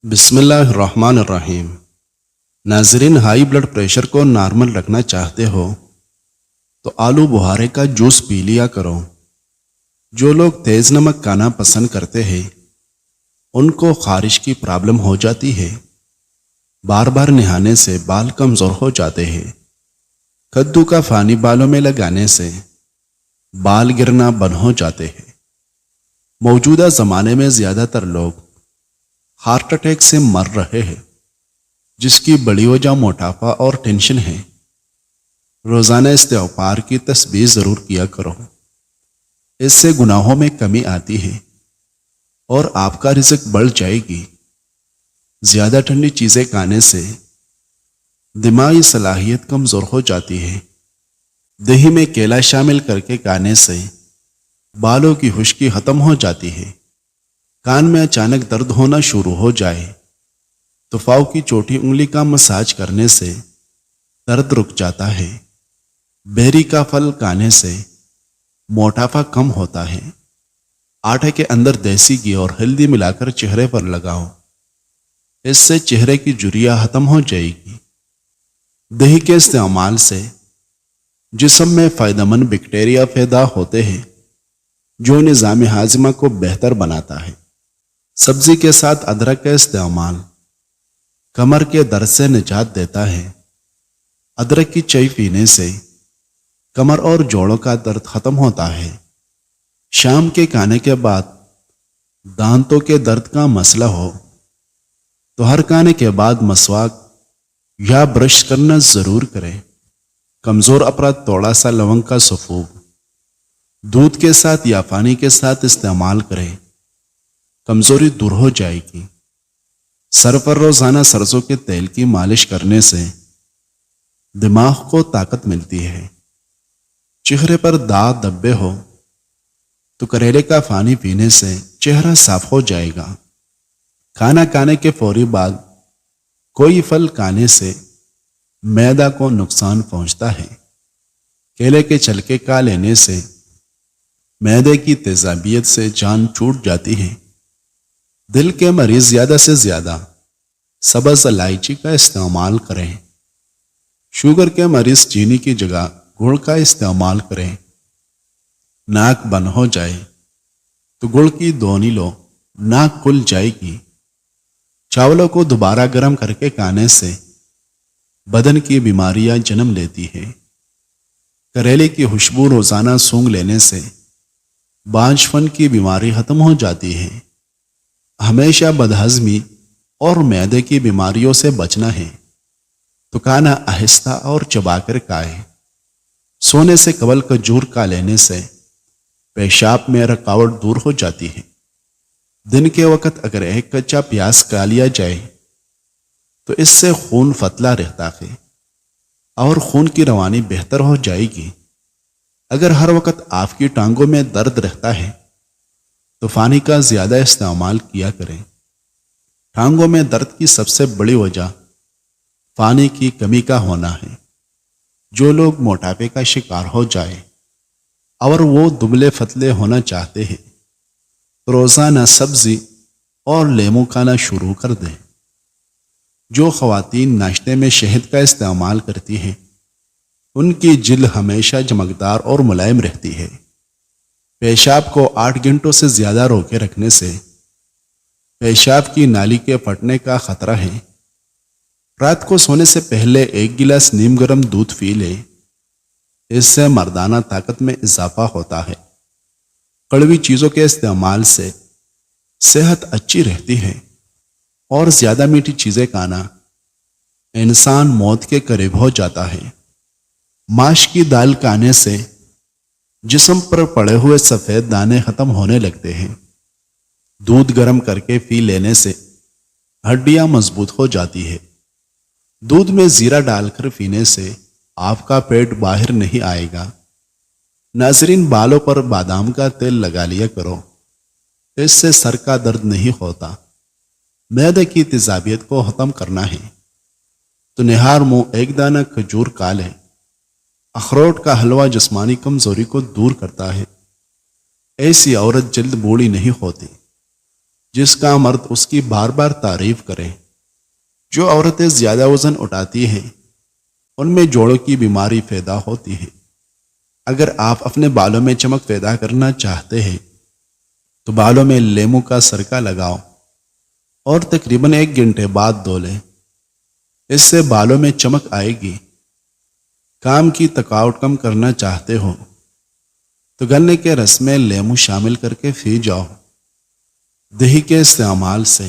بسم اللہ الرحمن الرحیم۔ ناظرین، ہائی بلڈ پریشر کو نارمل رکھنا چاہتے ہو تو آلو بہارے کا جوس پی لیا کرو۔ جو لوگ تیز نمک کھانا پسند کرتے ہیں ان کو خارش کی پرابلم ہو جاتی ہے۔ بار بار نہانے سے بال کمزور ہو جاتے ہیں۔ کدو کا پانی بالوں میں لگانے سے بال گرنا بند ہو جاتے ہیں۔ موجودہ زمانے میں زیادہ تر لوگ ہارٹ اٹیک سے مر رہے ہیں، جس کی بڑی وجہ موٹاپا اور ٹینشن ہے۔ روزانہ استغفار کی تسبیح ضرور کیا کرو، اس سے گناہوں میں کمی آتی ہے اور آپ کا رزق بڑھ جائے گی۔ زیادہ ٹھنڈی چیزیں کھانے سے دماغی صلاحیت کمزور ہو جاتی ہے۔ دہی میں کیلا شامل کر کے کھانے سے بالوں کی خشکی ختم ہو جاتی ہے۔ کان میں اچانک درد ہونا شروع ہو جائے تو پاؤں کی چھوٹی انگلی کا مساج کرنے سے درد رک جاتا ہے۔ بیری کا پھل کھانے سے موٹاپا کم ہوتا ہے۔ آٹے کے اندر دیسی گھی اور ہلدی ملا کر چہرے پر لگاؤ، اس سے چہرے کی جھریاں ختم ہو جائے گی۔ دہی کے استعمال سے جسم میں فائدہ مند بیکٹیریا پیدا ہوتے ہیں جو نظام ہاضمہ کو بہتر بناتا ہے۔ سبزی کے ساتھ ادرک کا استعمال کمر کے درد سے نجات دیتا ہے۔ ادرک کی چائے پینے سے کمر اور جوڑوں کا درد ختم ہوتا ہے۔ شام کے کھانے کے بعد دانتوں کے درد کا مسئلہ ہو تو ہر کھانے کے بعد مسواک یا برش کرنا ضرور کریں۔ کمزور افراد تھوڑا سا لونگ کا سفوف دودھ کے ساتھ یا پانی کے ساتھ استعمال کریں، کمزوری دور ہو جائے گی۔ سر پر روزانہ سرسوں کے تیل کی مالش کرنے سے دماغ کو طاقت ملتی ہے۔ چہرے پر داغ دھبے ہو تو کریلے کا پانی پینے سے چہرہ صاف ہو جائے گا۔ کھانا کھانے کے فوری بعد کوئی پھل کھانے سے معدہ کو نقصان پہنچتا ہے۔ کیلے کے چھلکے کھا لینے سے معدے کی تیزابیت سے جان چھوٹ جاتی ہے۔ دل کے مریض زیادہ سے زیادہ سبز الائچی کا استعمال کریں۔ شوگر کے مریض چینی کی جگہ گڑ کا استعمال کریں۔ ناک بند ہو جائے تو گڑ کی دونی لو، ناک کھل جائے گی۔ چاولوں کو دوبارہ گرم کر کے کھانے سے بدن کی بیماریاں جنم لیتی ہے۔ کریلے کی خوشبو روزانہ سونگھ لینے سے بانجھ پن کی بیماری ختم ہو جاتی ہے۔ ہمیشہ بدہضمی اور معدے کی بیماریوں سے بچنا ہے تو کھانا آہستہ اور چبا کر کھائیں۔ سونے سے قبل کھجور کھا لینے سے پیشاب میں رکاوٹ دور ہو جاتی ہے۔ دن کے وقت اگر ایک کچا پیاز کھا لیا جائے تو اس سے خون پتلا رہتا ہے اور خون کی روانی بہتر ہو جائے گی۔ اگر ہر وقت آپ کی ٹانگوں میں درد رہتا ہے تو پانی کا زیادہ استعمال کیا کریں۔ ٹانگوں میں درد کی سب سے بڑی وجہ پانی کی کمی کا ہونا ہے۔ جو لوگ موٹاپے کا شکار ہو جائے اور وہ دبلے پتلے ہونا چاہتے ہیں روزانہ سبزی اور لیموں کھانا شروع کر دیں۔ جو خواتین ناشتے میں شہد کا استعمال کرتی ہیں ان کی جلد ہمیشہ چمکدار اور ملائم رہتی ہے۔ پیشاب کو 8 گھنٹوں سے زیادہ روکے رکھنے سے پیشاب کی نالی کے پھٹنے کا خطرہ ہے۔ رات کو سونے سے پہلے 1 گلاس نیم گرم دودھ پی لے، اس سے مردانہ طاقت میں اضافہ ہوتا ہے۔ کڑوی چیزوں کے استعمال سے صحت اچھی رہتی ہے اور زیادہ میٹھی چیزیں کھانا انسان موت کے قریب ہو جاتا ہے۔ ماش کی دال کھانے سے جسم پر پڑے ہوئے سفید دانے ختم ہونے لگتے ہیں۔ دودھ گرم کر کے پی لینے سے ہڈیاں مضبوط ہو جاتی ہے۔ دودھ میں زیرہ ڈال کر پینے سے آپ کا پیٹ باہر نہیں آئے گا۔ ناظرین، بالوں پر بادام کا تیل لگا لیا کرو، اس سے سر کا درد نہیں ہوتا۔ معدے کی تیزابیت کو ختم کرنا ہے تو نہار منہ 1 دانہ کھجور کھا لیں۔ اخروٹ کا حلوہ جسمانی کمزوری کو دور کرتا ہے۔ ایسی عورت جلد بوڑھی نہیں ہوتی۔ جس کا مرد اس کی بار بار تعریف کرے۔ جو عورتیں زیادہ وزن اٹھاتی ہیں ان میں جوڑوں کی بیماری پیدا ہوتی ہے۔ اگر آپ اپنے بالوں میں چمک پیدا کرنا چاہتے ہیں تو بالوں میں لیموں کا سرکہ لگاؤ اور تقریباً 1 گھنٹے بعد دھو لیں۔ اس سے بالوں میں چمک آئے گی۔ کام کی تھکاوٹ کم کرنا چاہتے ہو تو گنے کے رس میں لیموں شامل کر کے پی جاؤ۔ دہی کے استعمال سے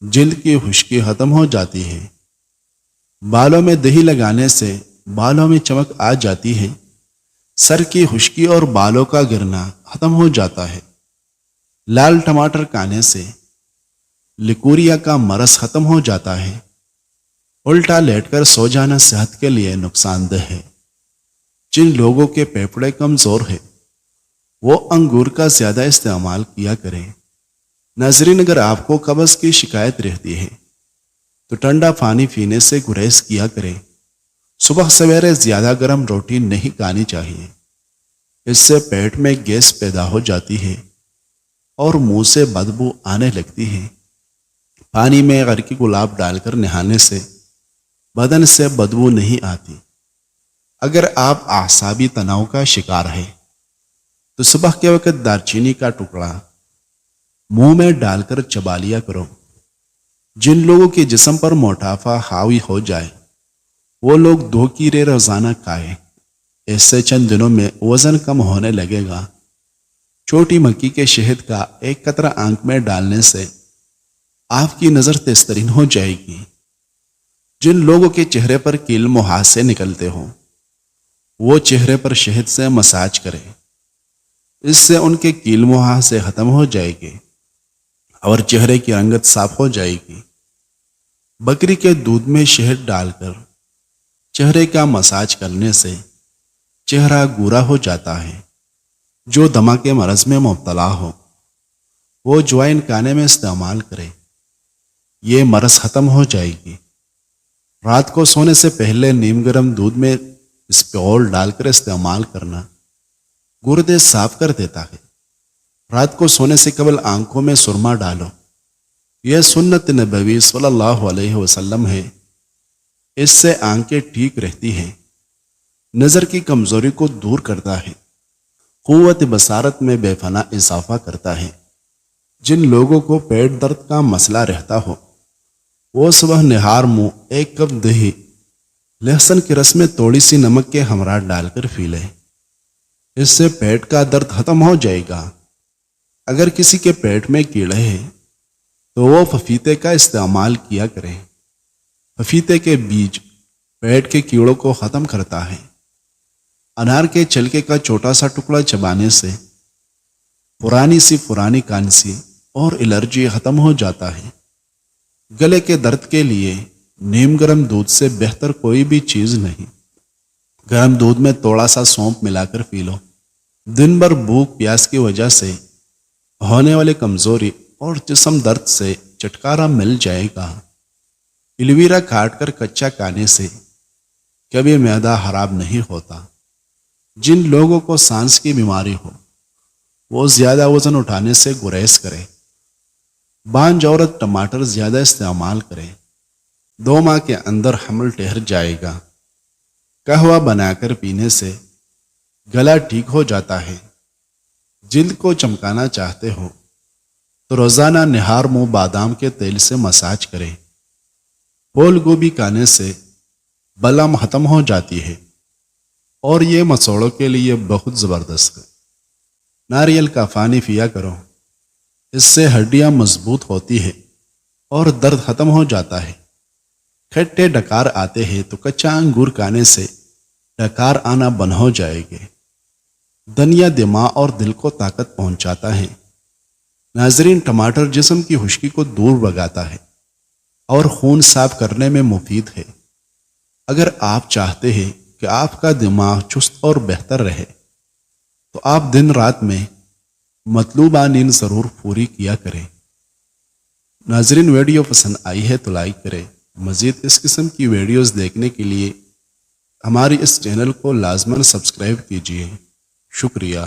جلد کی خشکی ختم ہو جاتی ہے۔ بالوں میں دہی لگانے سے بالوں میں چمک آ جاتی ہے۔ سر کی خشکی اور بالوں کا گرنا ختم ہو جاتا ہے۔ لال ٹماٹر کھانے سے لیکوریا کا مرض ختم ہو جاتا ہے۔ الٹا لیٹ کر سو جانا صحت کے لیے نقصان دہ ہے۔ جن لوگوں کے پھیپھڑے کمزور ہے وہ انگور کا زیادہ استعمال کیا کریں۔ ناظرین، اگر آپ کو قبض کی شکایت رہتی ہے تو ٹھنڈا پانی پینے سے گریز کیا کریں۔ صبح سویرے زیادہ گرم روٹی نہیں کھانی چاہیے۔ اس سے پیٹ میں گیس پیدا ہو جاتی ہے اور منہ سے بدبو آنے لگتی ہے۔ پانی میں غرقی گلاب ڈال کر نہانے سے بدن سے بدبو نہیں آتی۔ اگر آپ اعصابی تناؤ کا شکار ہے تو صبح کے وقت دارچینی کا ٹکڑا منہ میں ڈال کر چبا لیا کرو۔ جن لوگوں کے جسم پر موٹاپا حاوی ہو جائے وہ لوگ 2 کیلے روزانہ کھائیں۔ اس سے چند دنوں میں وزن کم ہونے لگے گا۔ چھوٹی مکی کے شہد کا 1 قطرہ آنکھ میں ڈالنے سے آپ کی نظر تیز ترین ہو جائے گی۔ جن لوگوں کے چہرے پر کیل مہاسے نکلتے ہوں وہ چہرے پر شہد سے مساج کریں۔ اس سے ان کے کیل مہاسے ختم ہو جائے گے اور چہرے کی رنگت صاف ہو جائے گی۔ بکری کے دودھ میں شہد ڈال کر چہرے کا مساج کرنے سے چہرہ گورا ہو جاتا ہے۔ جو دمہ کے مرض میں مبتلا ہو وہ جوائن کھانے میں استعمال کرے۔ یہ مرض ختم ہو جائے گی۔ رات کو سونے سے پہلے نیم گرم دودھ میں اسپیول ڈال کر استعمال کرنا گردے صاف کر دیتا ہے۔ رات کو سونے سے قبل آنکھوں میں سرما ڈالو۔ یہ سنت نبوی صلی اللہ علیہ وسلم ہے۔ اس سے آنکھیں ٹھیک رہتی ہیں۔ نظر کی کمزوری کو دور کرتا ہے۔ قوت بصارت میں بے پناہ اضافہ کرتا ہے۔ جن لوگوں کو پیٹ درد کا مسئلہ رہتا ہو وہ صبح نہار منہ 1 کپ دہی لہسن کے رس میں تھوڑی سی نمک کے ہمراہ ڈال کر پی لے۔ اس سے پیٹ کا درد ختم ہو جائے گا۔ اگر کسی کے پیٹ میں کیڑے ہیں تو وہ پپیتے کا استعمال کیا کریں۔ پپیتے کے بیج پیٹ کے کیڑوں کو ختم کرتا ہے۔ انار کے چھلکے کا چھوٹا سا ٹکڑا چبانے سے پرانی کھانسی اور الرجی ختم ہو جاتا ہے۔ گلے کے درد کے لیے نیم گرم دودھ سے بہتر کوئی بھی چیز نہیں۔ گرم دودھ میں تھوڑا سا سونپ ملا کر پی لو۔ دن بھر بھوک پیاس کی وجہ سے ہونے والی کمزوری اور جسم درد سے چھٹکارا مل جائے گا۔ الویرا کاٹ کر کچا کھانے سے کبھی معدہ خراب نہیں ہوتا۔ جن لوگوں کو سانس کی بیماری ہو وہ زیادہ وزن اٹھانے سے گریز کرے۔ بانجھ عورت ٹماٹر زیادہ استعمال کرے۔ 2 ماہ کے اندر حمل ٹھہر جائے گا۔ قہوہ بنا کر پینے سے گلا ٹھیک ہو جاتا ہے۔ جلد کو چمکانا چاہتے ہو تو روزانہ نہار منہ بادام کے تیل سے مساج کریں۔ پھول گوبھی کھانے سے بلغم ختم ہو جاتی ہے اور یہ مسوڑوں کے لیے بہت زبردست ہے۔ ناریل کا پانی پیا کرو۔ اس سے ہڈیاں مضبوط ہوتی ہے اور درد ختم ہو جاتا ہے۔ کھٹے ڈکار آتے ہیں تو کچا انگور کھانے سے ڈکار آنا بند ہو جائے گے۔ دھنیا دماغ اور دل کو طاقت پہنچاتا ہے۔ ناظرین، ٹماٹر جسم کی خشکی کو دور بھگاتا ہے اور خون صاف کرنے میں مفید ہے۔ اگر آپ چاہتے ہیں کہ آپ کا دماغ چست اور بہتر رہے تو آپ دن رات میں مطلوبہ نیند ضرور پوری کیا کریں۔ ناظرین، ویڈیو پسند آئی ہے تو لائک کریں۔ مزید اس قسم کی ویڈیوز دیکھنے کے لیے ہماری اس چینل کو لازماً سبسکرائب کیجیے۔ شکریہ۔